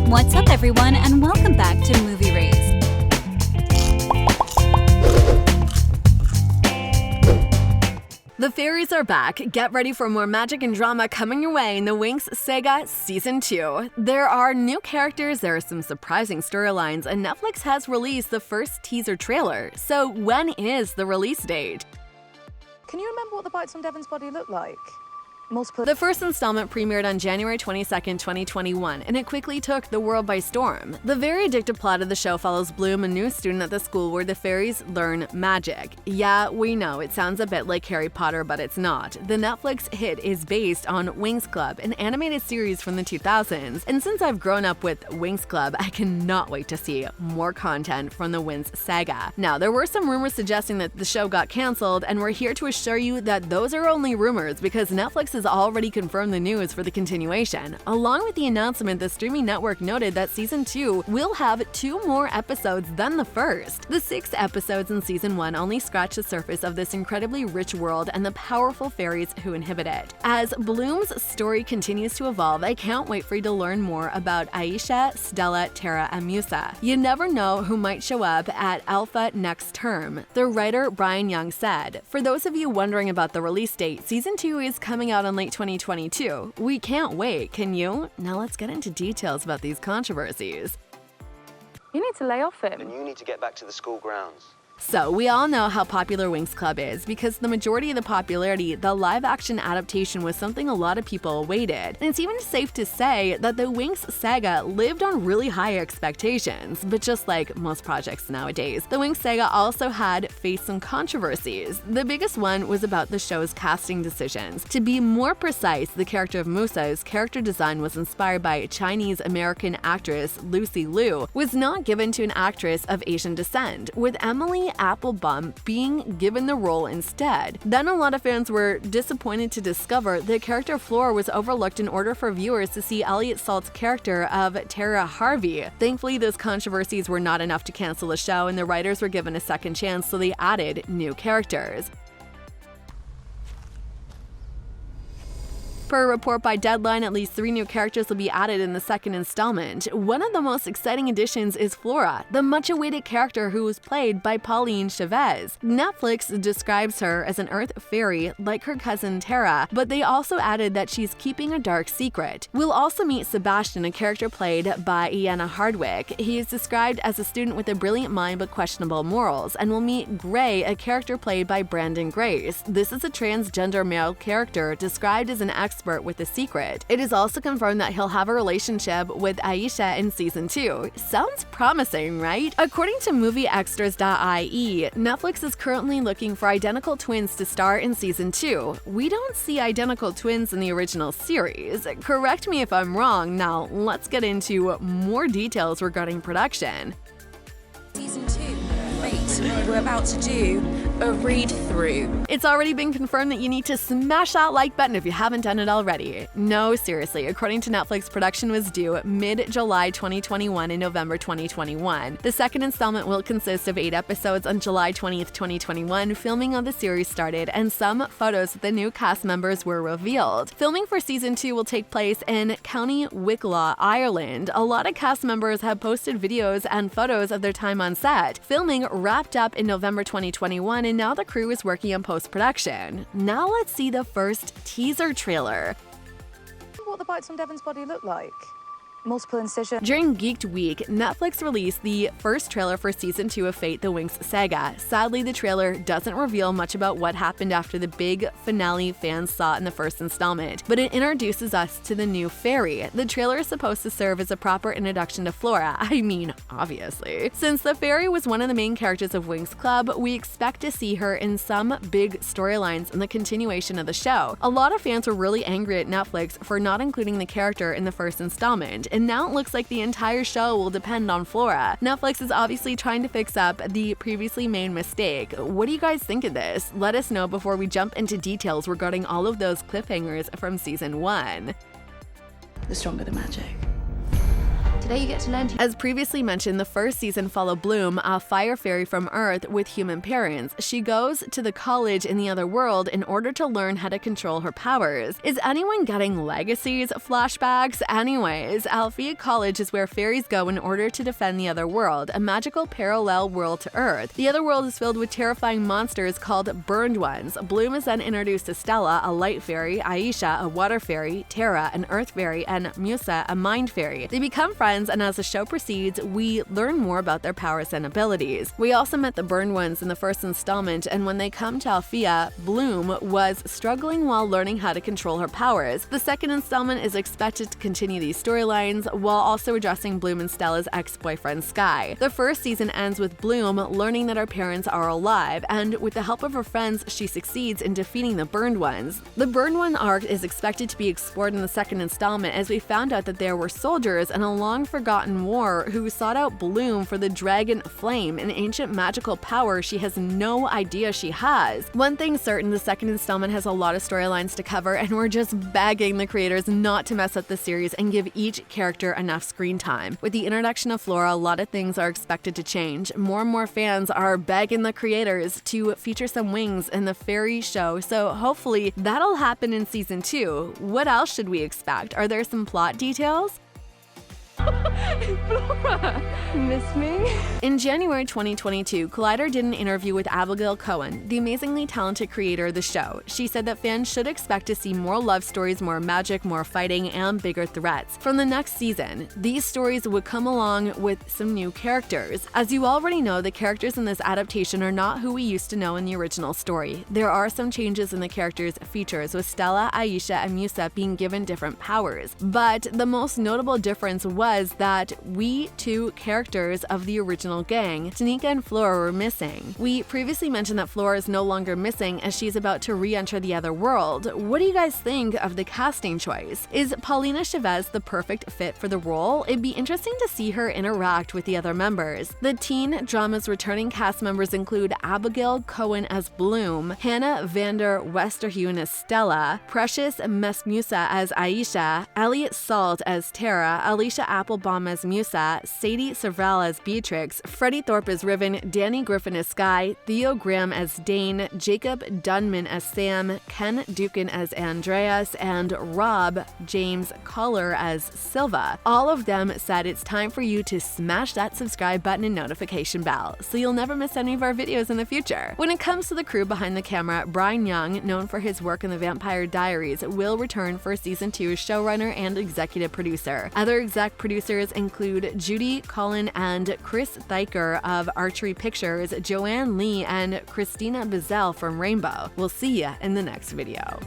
What's up, everyone, and welcome back to Movie Raised. The fairies are back. Get ready for more magic and drama coming your way in the Winx Saga Season 2. There are new characters, there are some surprising storylines, and Netflix has released the first teaser trailer. So when is the release date? Can you remember what the bites on Devon's body look like? The first installment premiered on January 22nd, 2021, and it quickly took the world by storm. The very addictive plot of the show follows Bloom, a new student at the school where the fairies learn magic. Yeah, we know, it sounds a bit like Harry Potter, but it's not. The Netflix hit is based on Winx Club, an animated series from the 2000s, and since I've grown up with Winx Club, I cannot wait to see more content from the Winx Saga. Now, there were some rumors suggesting that the show got canceled, and we're here to assure you that those are only rumors because Netflix has already confirmed the news for the continuation. Along with the announcement, the streaming network noted that Season 2 will have 2 more episodes than the first. The 6 episodes in Season 1 only scratch the surface of this incredibly rich world and the powerful fairies who inhabit it. As Bloom's story continues to evolve, I can't wait for you to learn more about Ischia, Stella, Tara, and Musa. You never know who might show up at Alpha next term. The writer Brian Young said, "For those of you wondering about the release date, Season 2 is coming out in late 2022. We can't wait, can you?" Now let's get into details about these controversies. You need to lay off him. And you need to get back to the school grounds. So, we all know how popular Winx Club is because the majority of the popularity, the live-action adaptation was something a lot of people awaited. And it's even safe to say that the Winx Saga lived on really high expectations, but just like most projects nowadays, the Winx Saga also had faced some controversies. The biggest one was about the show's casting decisions. To be more precise, the character of Musa's character design was inspired by Chinese-American actress Lucy Liu, was not given to an actress of Asian descent, with Elisha Applebaum being given the role instead. Then a lot of fans were disappointed to discover the character Flora was overlooked in order for viewers to see Eliot Salt's character of Tara Harvey. Thankfully, those controversies were not enough to cancel the show, and the writers were given a second chance, so they added new characters. Per a report by Deadline, at least 3 new characters will be added in the second installment. One of the most exciting additions is Flora, the much-awaited character who was played by Pauline Chavez. Netflix describes her as an Earth fairy like her cousin Tara, but they also added that she's keeping a dark secret. We'll also meet Sebastian, a character played by Iana Hardwick. He is described as a student with a brilliant mind but questionable morals, and we'll meet Gray, a character played by Brandon Grace. This is a transgender male character described as an expert with a secret. It is also confirmed that he'll have a relationship with Aisha in Season 2. Sounds promising, right? According to MovieExtras.ie, Netflix is currently looking for identical twins to star in Season 2. We don't see identical twins in the original series. Correct me if I'm wrong. Now, let's get into more details regarding production. Season 2. Great. We're about to do a read-through. It's already been confirmed that you need to smash that like button if you haven't done it already. No, seriously, according to Netflix, production was due mid-July 2021 and November 2021. The second installment will consist of 8 episodes on July 20th, 2021. Filming of the series started, and some photos of the new cast members were revealed. Filming for Season 2 will take place in County Wicklow, Ireland. A lot of cast members have posted videos and photos of their time on set. Filming wrapped up in November 2021, and now the crew is working on post-production. Now let's see the first teaser trailer. What the bites on Devon's body look like? Multiple incision. During Geeked Week, Netflix released the first trailer for Season 2 of Fate: The Winx Saga. Sadly, the trailer doesn't reveal much about what happened after the big finale fans saw in the first installment, but it introduces us to the new fairy. The trailer is supposed to serve as a proper introduction to Flora. I mean, obviously. Since the fairy was one of the main characters of Winx Club, we expect to see her in some big storylines in the continuation of the show. A lot of fans were really angry at Netflix for not including the character in the first installment, and now it looks like the entire show will depend on Flora. Netflix is obviously trying to fix up the previously made mistake. What do you guys think of this? Let us know before we jump into details regarding all of those cliffhangers from Season 1. The stronger the magic. Today you get to learn to... As previously mentioned, the first season followed Bloom, a fire fairy from Earth with human parents. She goes to the college in the other world in order to learn how to control her powers. Is anyone getting Legacies flashbacks? Anyways, Alfea College is where fairies go in order to defend the other world, a magical parallel world to Earth. The other world is filled with terrifying monsters called Burned Ones. Bloom is then introduced to Stella, a light fairy, Aisha, a water fairy, Tara, an earth fairy, and Musa, a mind fairy. They become friends, and as the show proceeds, we learn more about their powers and abilities. We also met the Burned Ones in the first installment, and when they come to Alfea, Bloom was struggling while learning how to control her powers. The second installment is expected to continue these storylines while also addressing Bloom and Stella's ex-boyfriend Sky. The first season ends with Bloom learning that her parents are alive, and with the help of her friends, she succeeds in defeating the Burned Ones. The Burned One arc is expected to be explored in the second installment, as we found out that there were soldiers in a long-forgotten war who sought out Bloom for the Dragon Flame, an ancient magical power she has no idea she has. One thing's certain, the second installment has a lot of storylines to cover, and we're just begging the creators not to mess up the series and give each character enough screen time. With the introduction of Flora, a lot of things are expected to change. More and more fans are begging the creators to feature some Winx in the fairy show, so hopefully that'll happen in season 2. What else should we expect? Are there some plot details? Flora! Miss me? In January 2022, Collider did an interview with Abigail Cowen, the amazingly talented creator of the show. She said that fans should expect to see more love stories, more magic, more fighting, and bigger threats. From the next season, these stories would come along with some new characters. As you already know, the characters in this adaptation are not who we used to know in the original story. There are some changes in the characters' features, with Stella, Aisha, and Musa being given different powers. But the most notable difference was that we two characters of the original gang, Tanika and Flora, were missing. We previously mentioned that Flora is no longer missing as she's about to re-enter the other world. What do you guys think of the casting choice? Is Paulina Chavez the perfect fit for the role? It'd be interesting to see her interact with the other members. The teen drama's returning cast members include Abigail Cowen as Bloom, Hannah Vander Westerhuyn as Stella, Precious Mesmusa as Aisha, Eliot Salt as Tara, Elisha Applebaum as Musa, Sadie Soverall as Beatrix, Freddie Thorp as Riven, Danny Griffin as Sky, Theo Graham as Dane, Jacob Dudman as Sam, Ken Dukin as Andreas, and Rob James-Collier as Silva. All of them said it's time for you to smash that subscribe button and notification bell so you'll never miss any of our videos in the future. When it comes to the crew behind the camera, Brian Young, known for his work in The Vampire Diaries, will return for season 2 as showrunner and executive producer. Other exec producers include Judy Counihan and Kris Thykier of Archery Pictures, Joanne Lee, and Christina Bizel from Rainbow. We'll see ya in the next video.